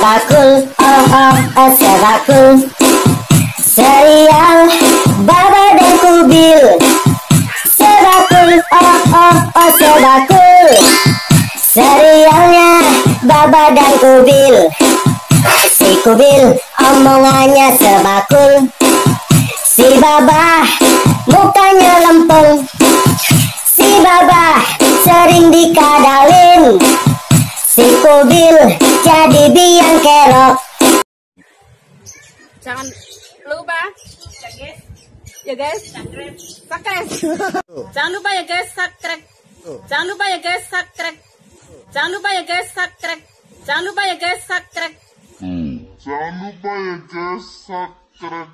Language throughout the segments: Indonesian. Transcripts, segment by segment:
sebakul, sebakul. Serial Baba dan Kubil, sebakul, sebakul. Serialnya Baba dan Kubil. Si Kubil omongannya sebakul, si Baba mukanya lempeng. Si Baba sering dikadalin, si Kubil jadi biang kerok. Jangan lupa ya guys, subscribe. Jangan lupa ya guys, subscribe. Jangan lupa ya guys, subscribe. Jangan lupa ya guys, subscribe. Jangan lupa ya guys, subscribe. Jangan lupa ya guys, subscribe.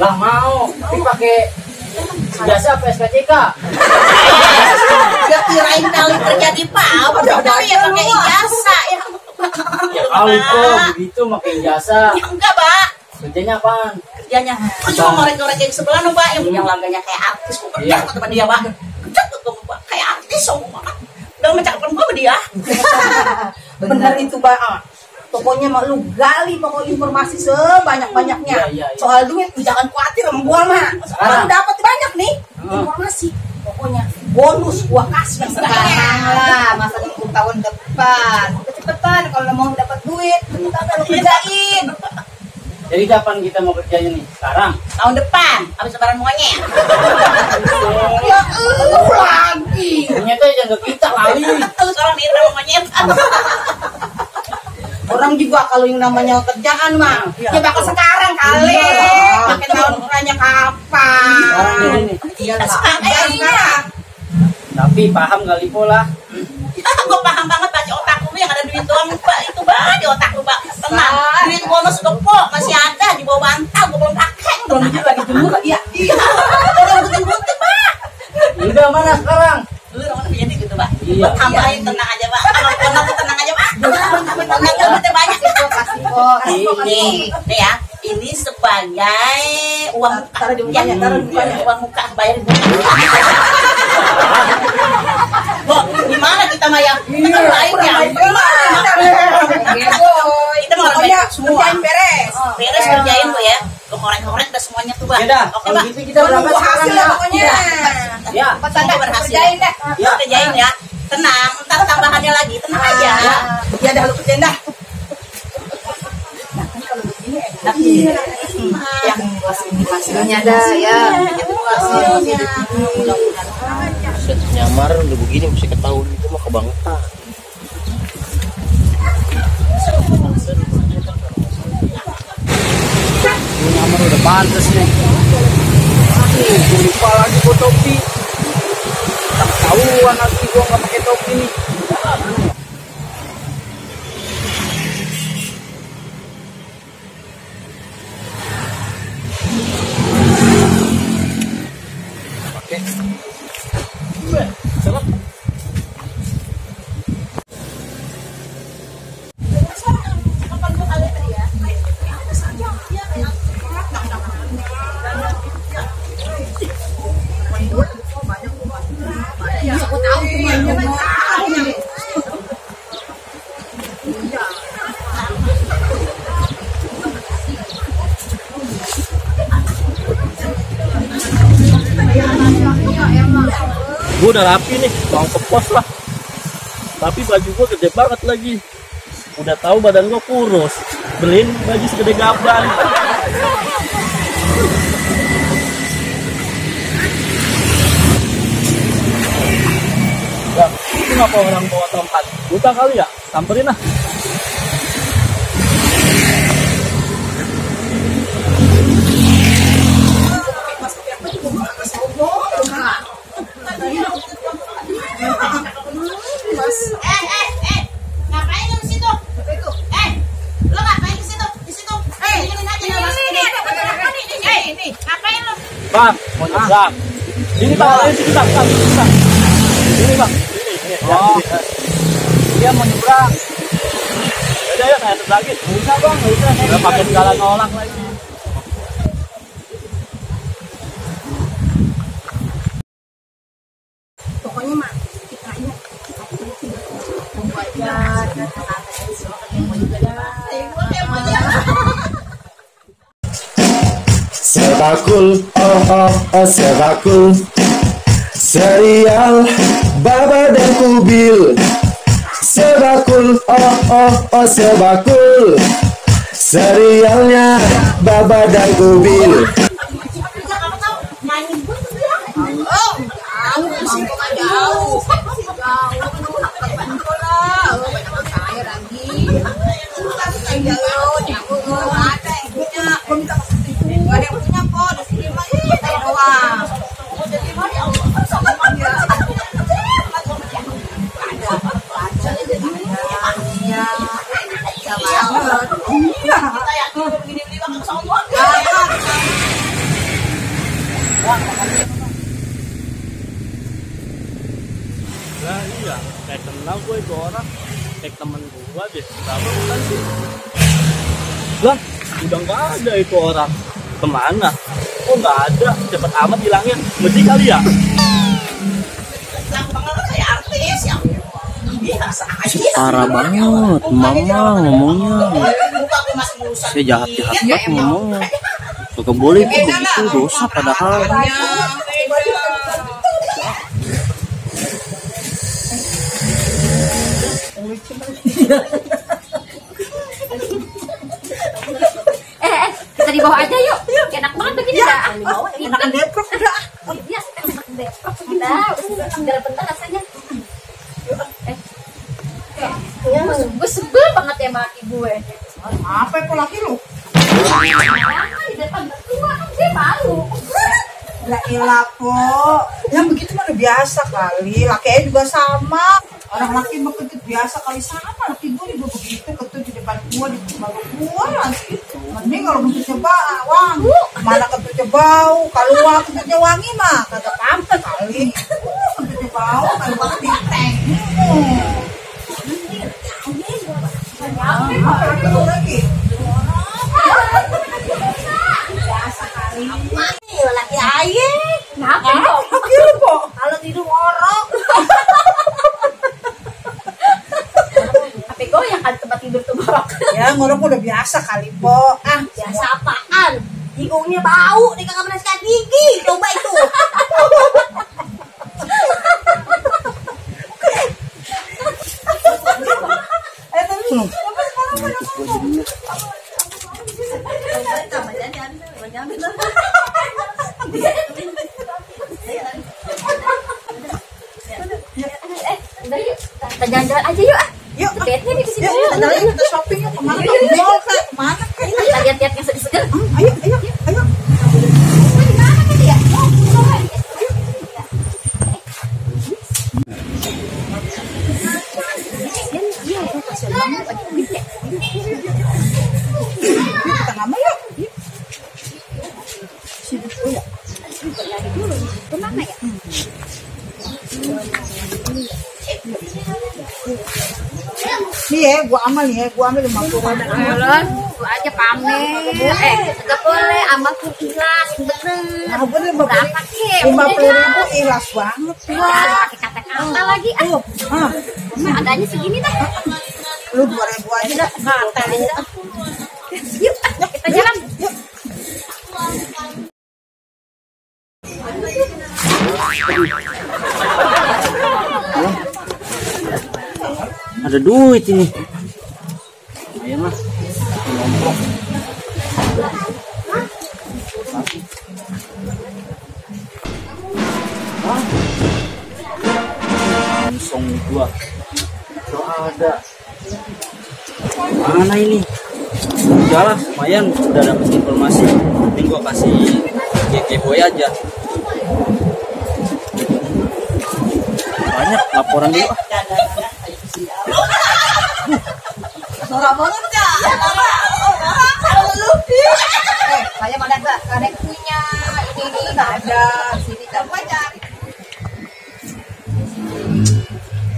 Lah mau, tapi pakai biasa PSKCK. Ya kirain kali kerja di PAU, udah ya pakai ijazah ya. Ya kali kok begitu pakai ijazah. Enggak, Pak. Kerjanya apaan? Kerjanya cuma ngorek-ngorek yang sebelah no, Pak, yang langganya kayak artis. Kok kerja sama teman dia, Pak. Kerja tuh, Pak, kayak artis semua. Udah mencakap perempuan dia. Bener itu, Pak. Pokoknya mau lu gali pokok informasi sebanyak-banyaknya. Iya. Soal duit jangan khawatir sama gua mah. Kalau dapat banyak nih informasi. Pokoknya bonus gua kasih sekarang lah, masa nunggu tahun depan. Cepetan kalau mau dapat duit, kita lu kerjain. Jadi kapan kita mau kerjanya nih? Sekarang? Tahun depan, habis lebaran monyet. Ya lagi. Ternyata jaga kita kali. Terus orang diri sama monyet. Orang juga kalau yang namanya kerjaan mah, ya bakal sekarang kali. Makin tahun nanya kapan? Sekarang ini. Sekarang. Tapi paham kali pola. Gue paham banget, Pak, di otakku yang ada duit doang, Pak. Itu Pak, di otakku, Pak. Tenang, duit bonus gepok masih ada di bawah bantal, gue belum pakai. Belum lagi jemur iya. Udah gunting-gunting, Pak. Udah mana sekarang? Lu orang punya gitu, Pak. Iya. Tambahin, tenang aja, Pak. Kalau bonus tuh tenang aja, Pak. Tenang, duitnya banyak. Nih ya, ini sebagai uang muka. Taruh di mukanya, taruh di mukanya. Uang muka, bayarin gue. Bo, gimana kita mah yang kita lain ya? Kita mau orang baik semua. Kerjain beres. Beres kerjain Bu ya. Lo korek-korek udah semuanya tuh, Bang. Yaudah, Oke, kalau Bang. gitu kita berangkat Nunggu sekarang hasil ya. lah pokoknya. Ya. Semoga berhasil. Kerjain deh. Ya, kerjain ya. Tenang, ntar tambahannya lagi, tenang aja. Ya dah lu kerjain dah. Yang hasilnya dah ya. Set nyamar udah begini mesti ketahuan itu mah kebangetan. Nyamar udah pantas nih. Gue lupa lagi gue topi. Tak ketahuan lagi gue nggak pakai topi nih. Oke. Coba. Gue udah rapi nih, mau ke pos lah. Tapi baju gue gede banget lagi. Udah tahu badan gue kurus, beliin baju segede gaban. Ya, itu ngapa orang bawa tongkat? Buta kali ya? Samperin lah. Ngapain lu di situ? Lu ngapain di situ? Di situ. Dengerin aja nih, Mas. Ini, ngapain lu? Bang, mau nyebrang. Ini bang, ini bang, bang. Ini bang, ini. Oh. Dia mau nyebrang. Udah ya, saya lagi. Bisa bang, nggak usah. Udah pakai segala nolak lagi. Pokoknya mah kita ingat sebakul, sebakul. Serial Baba dan Kubil. Sebakul, sebakul. Serialnya Baba dan Kubil. Nah iya, kayak kenal gue itu orang, kayak temen gue deh. Berapa bulan sih? Lah, udah nggak ada itu orang. Kemana? Oh nggak ada, cepet amat hilangnya. Mesti kali ya? Parah banget, mama ngomongnya. Saya jahat-jahat banget ngomongnya. Gak boleh itu begitu, dosa padahal. Kita di bawah aja yuk. Enak banget begini dah. Enakan deprok udah. Iya, enak deprok kita. Segala bentar rasanya. Gue sebel banget ya sama laki gue. Apa itu laki lu? Di depan mertua kan dia malu. Lah ilah po. Yang begitu mah udah biasa kali. Lakinya juga sama. Orang laki mah ketut biasa kali sama. Laki gue juga begitu ketut di depan gua, di baru gua gitu. Mending kalau ketutnya wangi. Mana ketutnya bau. Kalau ketutnya wangi mah kagak apa kali. Ketutnya bau kalau banget di tank. Apa lagi? Biasa kali. Laki aye. Kenapa kok? Laki lu kok. Kalau tidur ngorok. Tapi goyang kan tempat tidur tuh borok. Ya ngorok udah biasa kali po. Ah Biasa apaan? Hidungnya bau, dia kagak pernah sikat gigi. Coba itu. Udah yuk, kita jalan-jalan aja yuk. Yuk, Lihatnya di sini. yuk kita jalan kita shopping yuk kemana? Ke mall kah? Kemana kah? Kita lihat-lihat yang seger-seger. Ayo, ayo, ayo. Kita nama yuk. Kemana ya? Nih ya, gua amal nih ya, gua ambil 50. Ayolah, gua aja pamer. Gak boleh, amal tuh ikhlas, bener. Nah, bener Berapa Kim? 50.000 ikhlas banget. Wah, pakai kata-kata lagi. Tuh, ah, Adanya segini dah. lu 2.000 aja dah. Kata aja dah. Yuk, kita jalan. Yuk. Ada duit ini. Ayo mas, nombok. Langsung gua. Tuh ada. Mana ini? Udah lah, lumayan udah dapat informasi. Ini gua kasih kepoy aja. Banyak laporan dulu. Norak banget ya. Saya mana ada punya ini ada sini coba cari.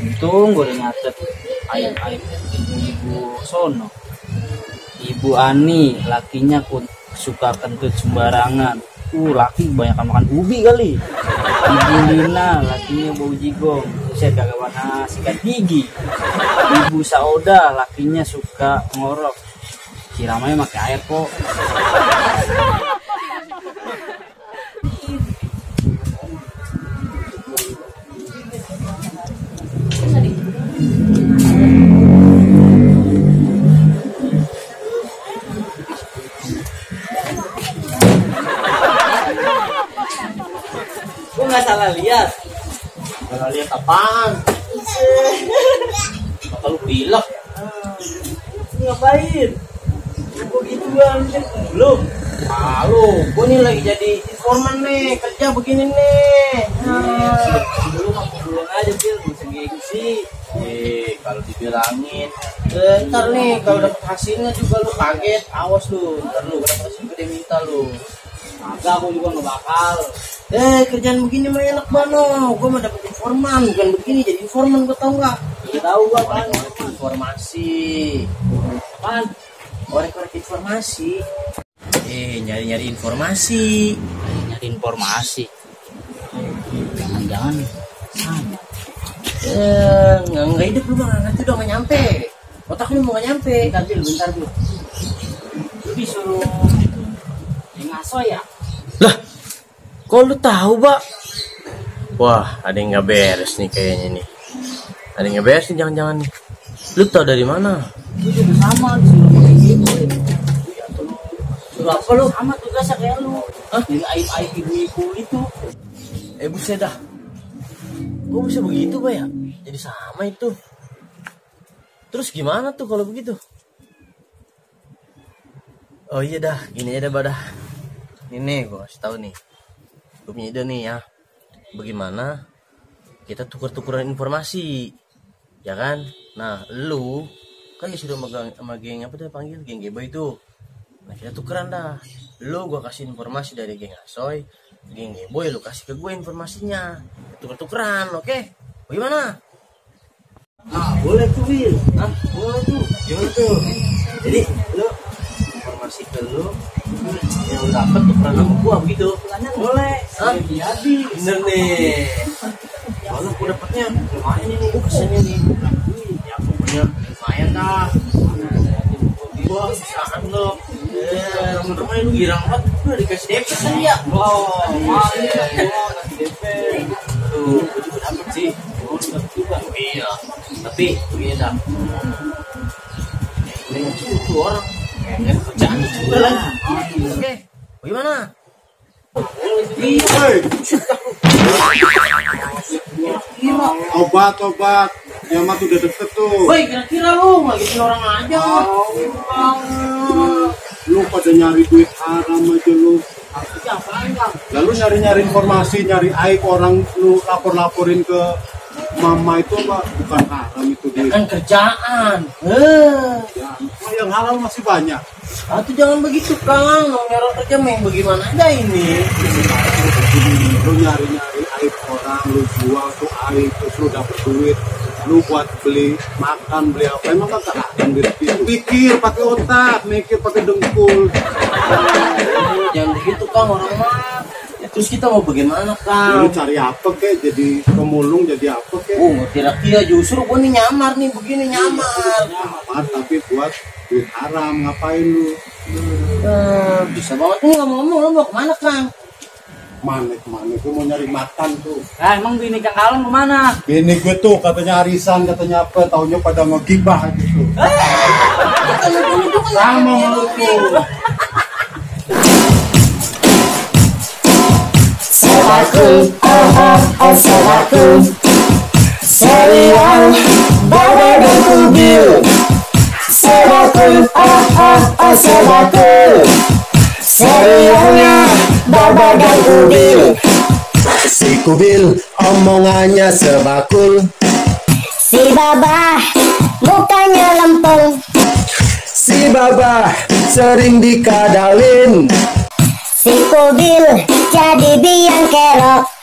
Untung gue udah nyatet ayat-ayat ibu sono. Ibu Ani lakinya suka kentut sembarangan. Laki kebanyakan makan ubi kali. Ibu Lina lakinya bau jigong. Saya kagak pernah sikat gigi. Ibu Sauda lakinya suka ngorok. Siramanya pakai air kok. nggak salah lihat. Salah lihat apaan? Kalau pilek. Ngapain? Gue gituan belum. Halo, gue nih lagi jadi informan nih, kerja begini nih. Dulu mah pulang aja Bil, bisa gengsi. Kalau dibilangin, ntar nih kalau dapet hasilnya juga lu kaget, awas lu, ntar lu dapet hasil gede minta lu. Agak aku juga nggak bakal. Kerjaan begini mah enak banget, gue mah dapet informan, bukan begini jadi informan, gue tau nggak? Gak tahu gua kan. Informasi, Apaan? korek-korek informasi. Nyari-nyari informasi. Nyari informasi. Jangan-jangan sama. Nggak hidup lu mah, nanti udah nggak nyampe. Otak lu mau nggak nyampe. Bentar Bil. Lu disuruh ngaso ya? Lah, kok lu tahu, Pak? Wah, ada yang nggak beres nih kayaknya nih. Ada yang nggak beres nih, jangan-jangan nih. Lu tahu dari mana? Lu juga sama disuruh kayak gitu. Suruh apa lu? Sama tugasnya kayak lu. Jadi aib-aib ibu-ibu itu. Buset dah. Kok bisa begitu, Pak ya? Jadi sama itu. Terus gimana tuh kalau begitu? Oh iya dah, gini aja dah, Badah. Ini gue kasih tahu nih. Gue punya ide nih ya. Bagaimana kita tuker-tukeran informasi, ya kan? Nah, lu kan disuruh sama geng apa tuh panggil geng Gebo itu. Nah, kita tukeran dah. Lu gue kasih informasi dari geng Asoy, geng Gebo ya lu kasih ke gue informasinya. Tuker-tukeran, oke? Bagaimana? Nah, boleh tuh Bil. Hah? Boleh tuh. Gimana tuh? Jadi lu informasi ke lu yang lu dapet tukeran sama gua begitu. Boleh. Hah? Jadi. Bener nih. Soalnya gue dapetnya lumayan ini, gue kesannya nih. Ya pokoknya lumayan dah. Gua bisa anggap. Temen-temen lu girang banget, gue dikasih DP kan ya. Wow, nanti DP. Tuh, gue juga dapet sih. Oh, dapet juga. Iya, tapi begini dah. Ini tuh orang kerjaan juga lah. Oke, bagaimana? Obat kiamat udah deket tuh. Woi, kira-kira lu ngagetin orang aja. Lu pada nyari duit haram aja lu. Lalu nyari informasi, nyari aib orang, lu laporin ke mama itu apa? Bukan haram itu duit. Kan kerjaan. Ya, yang halal masih banyak. Tuh jangan begitu Kang, nyari kerja main bagaimana aja ini. Lu nyari aib orang, lu jual tuh aib, terus lu dapet duit, lu buat beli makan, beli apa, emang kan haram duit itu. Pikir pakai otak, mikir pakai dengkul. Jangan begitu Kang, orang mah. Ya, terus kita mau bagaimana Kang? Lu cari apa kek, jadi pemulung, jadi apa kek? Kira-kira justru gue nih nyamar nih, begini nyamar. Nyamar tapi buat duit haram, ngapain lu? Bisa banget nih ngomong-ngomong, lu mau kemana Kang? Kemana, gue mau nyari makan tuh. Emang bini Kang Kalong kemana? Bini gue tuh katanya arisan, katanya apa, taunya pada ngegibah gitu. Sama lu tuh. Sebakul, sebakul, serial Baba dan Kubil. Sebakul, sebakul, serialnya Baba dan Kubil. Si Kubil omongannya sebakul, si Baba mukanya lempeng, si Baba sering dikadalin, si Kubil jadi biang kerok.